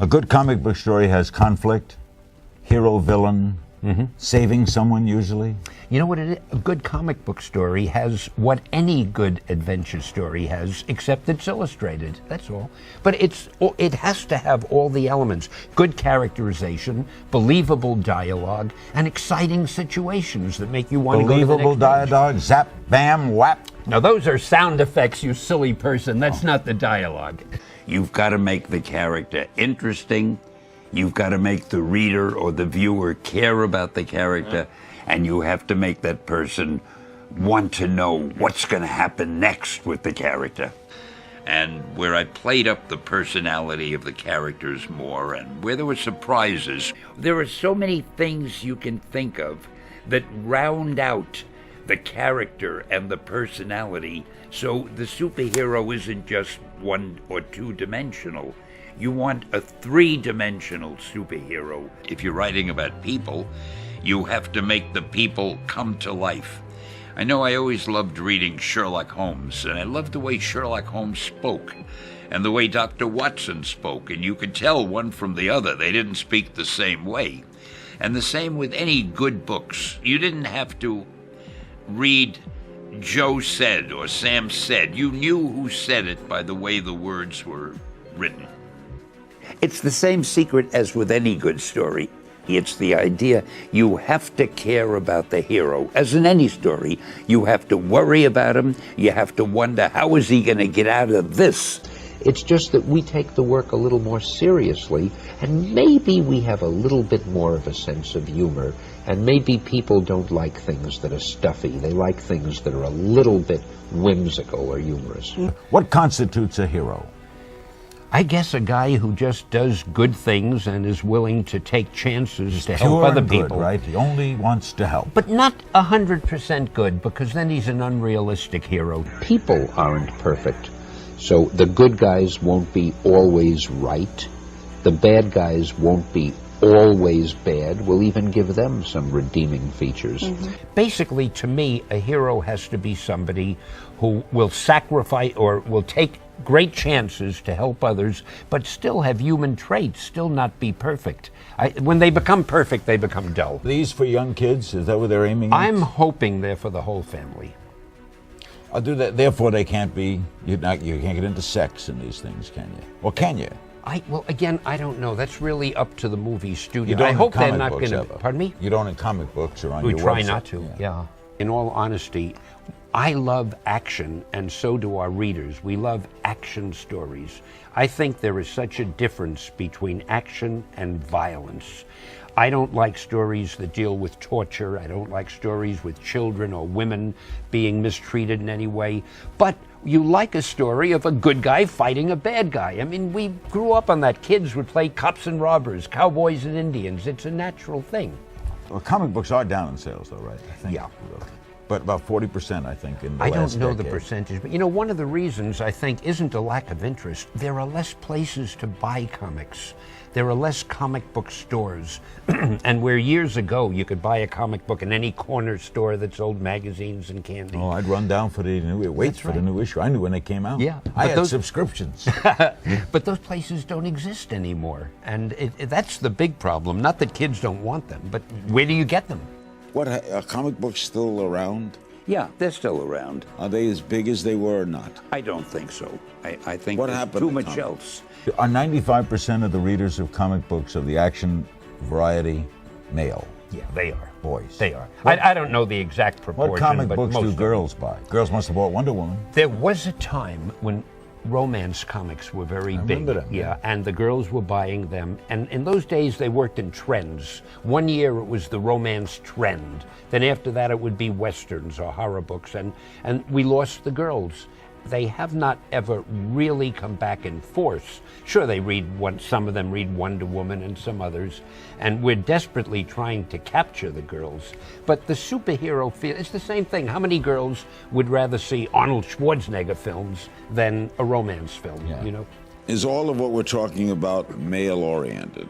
A good comic book story has conflict, hero, villain, saving someone usually. You know what it is? A good comic book story has what any good adventure story has, except it's illustrated. That's all. But it has to have all the elements: good characterization, believable dialogue, and exciting situations that make you want to go to the Believable next page. dialogue, zap, bam, whap. Now those are sound effects, you silly person. That's not the dialogue. You've got to make the character interesting. You've got to make the reader or the viewer care about the character, and you have to make that person want to know what's going to happen next with the character. And where I played up the personality of the characters more, and where there were surprises, there are so many things you can think of that round out the character and the personality, so the superhero isn't just one or two dimensional. You want a three-dimensional superhero. If you're writing about people, you have to make the people come to life. I know I always loved reading Sherlock Holmes, and I loved the way Sherlock Holmes spoke, and the way Dr. Watson spoke, and you could tell one from the other. They didn't speak the same way. And the same with any good books. You didn't have to read Joe said or Sam said. You knew who said it by the way the words were written. It's the same secret as with any good story. It's the idea you have to care about the hero. As in any story, you have to worry about him. You have to wonder, how is he going to get out of this? It's just that we take the work a little more seriously, and maybe we have a little bit more of a sense of humor, and maybe people don't like things that are stuffy. They like things that are a little bit whimsical or humorous. What constitutes a hero? I guess a guy who just does good things and is willing to take chances to help Pure other and good, people. right? He only wants to help. But not 100% good, because then he's an unrealistic hero. People aren't perfect, so the good guys won't be always right. The bad guys won't be always bad. We'll even give them some redeeming features. Basically, to me, a hero has to be somebody who will sacrifice or will take great chances to help others, but still have human traits, still not be perfect. When they become perfect, they become dull. These for young kids? Is that what they're aiming at? I'm hoping they're for the whole family. I'll do that. Therefore, they can't be. You can't get into sex in these things, can you? Or can you? Well, again, I don't know. That's really up to the movie studio. You don't I in hope they're comic not books going to. ever. Pardon me? You don't in comic books or on We your try website. not to. Yeah. In all honesty, I love action, and so do our readers. We love action stories. I think there is such a difference between action and violence. I don't like stories that deal with torture. I don't like stories with children or women being mistreated in any way. But you like a story of a good guy fighting a bad guy. I mean, we grew up on that. Kids would play cops and robbers, cowboys and Indians. It's a natural thing. Well, comic books are down in sales, though, right? I think. Yeah. But about 40%, I think, in the I last don't know the decade. percentage, but you know, one of the reasons I think isn't a lack of interest. There are less places to buy comics. There are less comic book stores. And where years ago you could buy a comic book in any corner store that sold magazines and candy. Oh, I'd run down for the new, wait for the new issue. I knew when they came out. Yeah, I but had those- subscriptions. But those places don't exist anymore. And that's the big problem. Not that kids don't want them, but where do you get them? What, are comic books still around? Yeah, they're still around. Are they as big as they were or not? I don't think so. I think What there's happened too to much comics? else. Are 95% of the readers of comic books of the action variety male? Yeah, they are. Boys. They are. I don't know the exact proportion, What comic but books most do of them. girls buy? Girls must have bought Wonder Woman. There was a time when romance comics were very big. remember them, Yeah, and the girls were buying them. And in those days, they worked in trends. One year it was the romance trend. Then after that, it would be westerns or horror books. And we lost the girls. They have not ever really come back in force. Sure, they read some of them read Wonder Woman and some others, and we're desperately trying to capture the girls. But the superhero feel, it's the same thing. How many girls would rather see Arnold Schwarzenegger films than a romance film, Yeah. you know? Is all of what we're talking about male-oriented?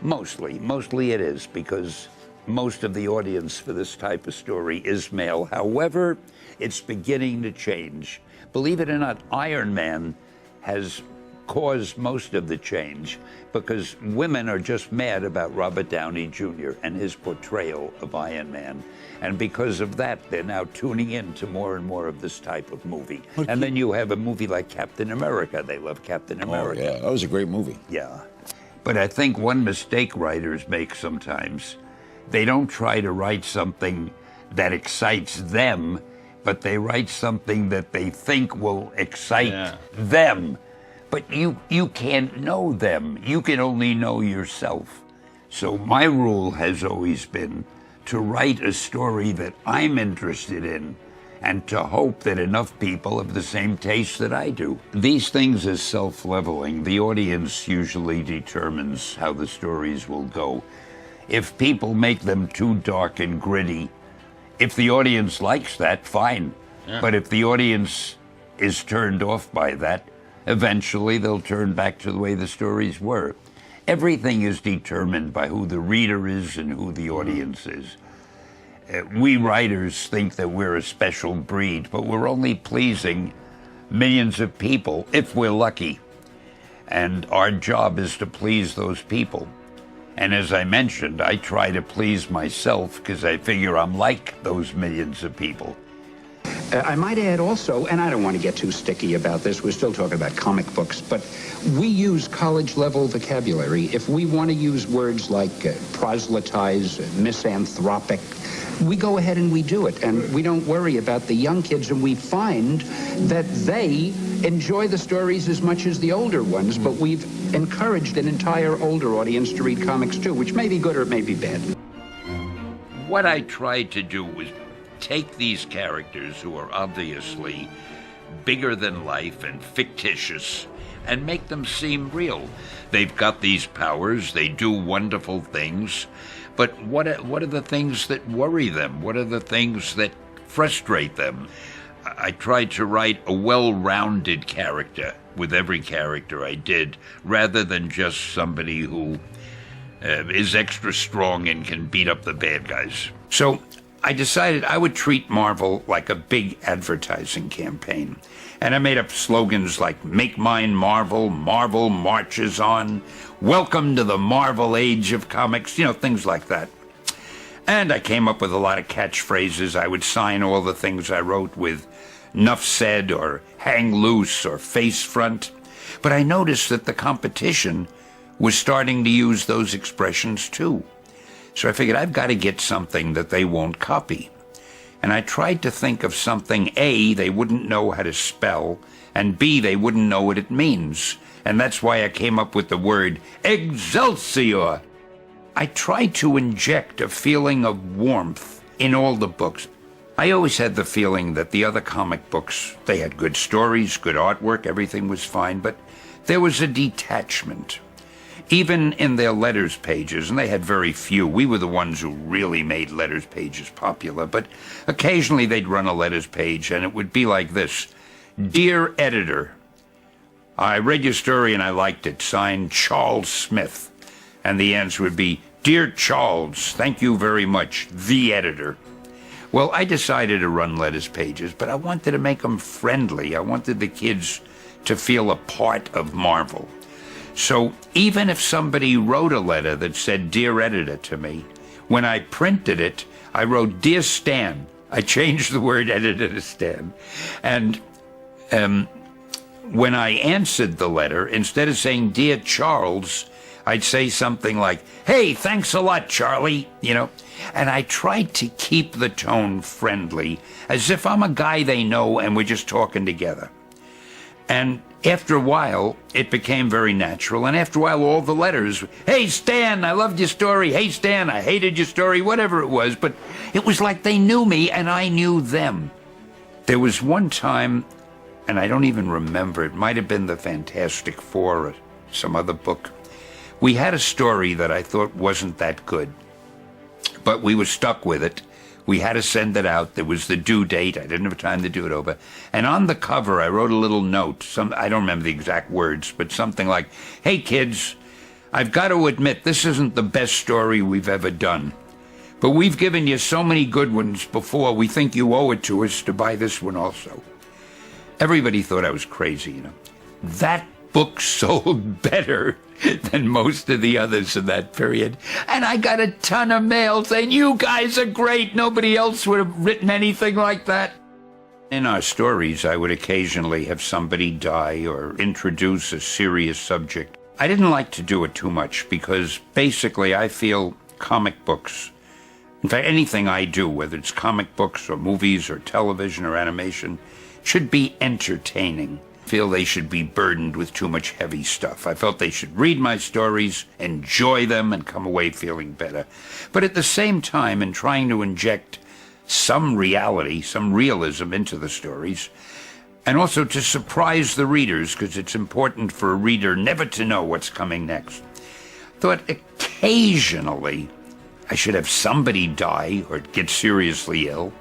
Mostly it is, because most of the audience for this type of story is male. However, it's beginning to change. Believe it or not, Iron Man has caused most of the change because women are just mad about Robert Downey Jr. and his portrayal of Iron Man. And because of that, they're now tuning in to more and more of this type of movie. And then you have a movie like Captain America. They love Captain America. Oh, yeah, that was a great movie. Yeah. But I think one mistake writers make sometimes, they don't try to write something that excites them, but they write something that they think will excite them. But you can't know them. You can only know yourself. So my rule has always been to write a story that I'm interested in and to hope that enough people have the same taste that I do. These things are self-leveling. The audience usually determines how the stories will go. If people make them too dark and gritty, if the audience likes that, fine. Yeah. But if the audience is turned off by that, eventually they'll turn back to the way the stories were. Everything is determined by who the reader is and who the audience is. We writers think that we're a special breed, but we're only pleasing millions of people if we're lucky. And our job is to please those people. And as I mentioned, I try to please myself because I figure I'm like those millions of people. I might add also, and I don't want to get too sticky about this, we're still talking about comic books, but we use college-level vocabulary. If we want to use words like proselytize, misanthropic, we go ahead and we do it, and we don't worry about the young kids, and we find that they enjoy the stories as much as the older ones, but we've encouraged an entire older audience to read comics too, which may be good or it may be bad. What I tried to do was take these characters who are obviously bigger than life and fictitious and make them seem real. They've got these powers, they do wonderful things, but what are the things that worry them? What are the things that frustrate them? I tried to write a well-rounded character with every character I did, rather than just somebody who is extra strong and can beat up the bad guys. So I decided I would treat Marvel like a big advertising campaign. And I made up slogans like, "Make mine Marvel," "Marvel marches on," "Welcome to the Marvel age of comics," things like that. And I came up with a lot of catchphrases. I would sign all the things I wrote with "Nuff said" or "Hang loose" or "Face front." But I noticed that the competition was starting to use those expressions too. So I figured I've got to get something that they won't copy. And I tried to think of something, A, they wouldn't know how to spell, and B, they wouldn't know what it means. And that's why I came up with the word Excelsior. I tried to inject a feeling of warmth in all the books. I always had the feeling that the other comic books, they had good stories, good artwork, everything was fine, but there was a detachment. Even in their letters pages, and they had very few. We were the ones who really made letters pages popular, but occasionally they'd run a letters page and it would be like this: "Dear Editor, I read your story and I liked it, signed Charles Smith." And the answer would be, "Dear Charles, thank you very much, the editor." Well, I decided to run letters pages, but I wanted to make them friendly. I wanted the kids to feel a part of Marvel. So even if somebody wrote a letter that said "Dear Editor" to me, when I printed it, I wrote "Dear Stan." I changed the word editor to Stan. And when I answered the letter, instead of saying "Dear Charles," I'd say something like, "Hey, thanks a lot, Charlie," And I tried to keep the tone friendly, as if I'm a guy they know and we're just talking together. And after a while, it became very natural. And after a while, all the letters, "Hey, Stan, I loved your story. Hey, Stan, I hated your story," whatever it was. But it was like they knew me and I knew them. There was one time, and I don't even remember, it might have been the Fantastic Four or some other book. We had a story that I thought wasn't that good, but we were stuck with it. We had to send it out. There was the due date. I didn't have time to do it over. And on the cover, I wrote a little note. I don't remember the exact words, but something like, "Hey, kids, I've got to admit this isn't the best story we've ever done. But we've given you so many good ones before, we think you owe it to us to buy this one also." Everybody thought I was crazy, That book sold better than most of the others in that period. And I got a ton of mail saying, "You guys are great. Nobody else would have written anything like that." In our stories, I would occasionally have somebody die or introduce a serious subject. I didn't like to do it too much because basically I feel comic books, in fact, anything I do, whether it's comic books or movies or television or animation, should be entertaining. I feel they should be burdened with too much heavy stuff. I felt they should read my stories, enjoy them, and come away feeling better. But at the same time, in trying to inject some reality, some realism into the stories, and also to surprise the readers, because it's important for a reader never to know what's coming next, thought occasionally I should have somebody die or get seriously ill,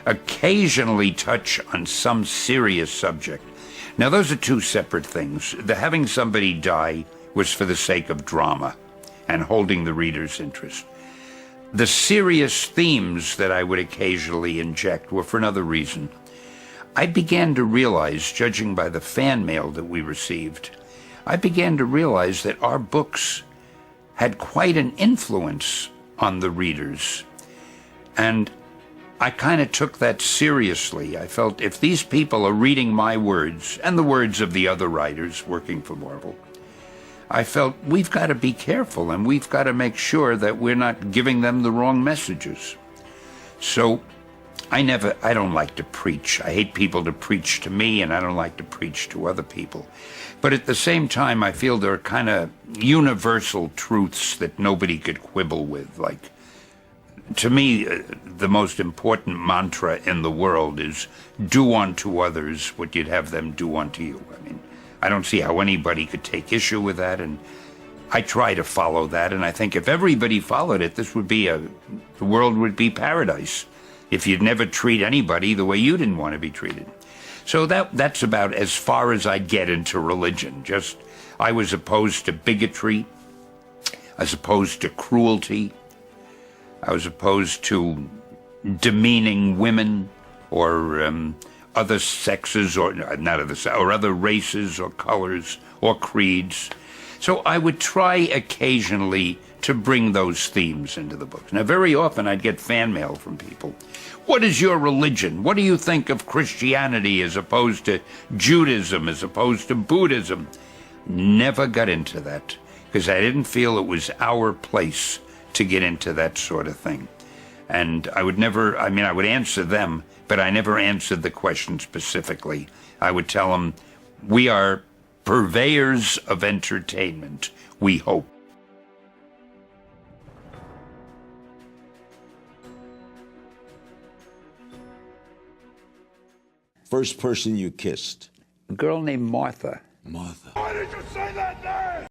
occasionally touch on some serious subject. Now, those are two separate things. The having somebody die was for the sake of drama and holding the reader's interest. The serious themes that I would occasionally inject were for another reason. I began to realize, judging by the fan mail that we received, I began to realize that our books had quite an influence on the readers. And I kind of took that seriously. I felt if these people are reading my words and the words of the other writers working for Marvel, I felt we've got to be careful and we've got to make sure that we're not giving them the wrong messages. So I don't like to preach. I hate people to preach to me, and I don't like to preach to other people. But at the same time, I feel there are kind of universal truths that nobody could quibble with. Like, to me, the most important mantra in the world is do unto others what you'd have them do unto you. I mean, I don't see how anybody could take issue with that, and I try to follow that, and I think if everybody followed it, the world would be paradise if you'd never treat anybody the way you didn't want to be treated. So that's about as far as I'd get into religion. Just, I was opposed to bigotry, I was opposed to cruelty, I was opposed to demeaning women or other sexes, or other races or colors or creeds. So I would try occasionally to bring those themes into the books. Now, very often I'd get fan mail from people. What is your religion? What do you think of Christianity as opposed to Judaism, as opposed to Buddhism? Never got into that because I didn't feel it was our place to get into that sort of thing. And I would answer them, but I never answered the question specifically. I would tell them, we are purveyors of entertainment, we hope. First person you kissed? A girl named Martha. Martha. Why did you say that name?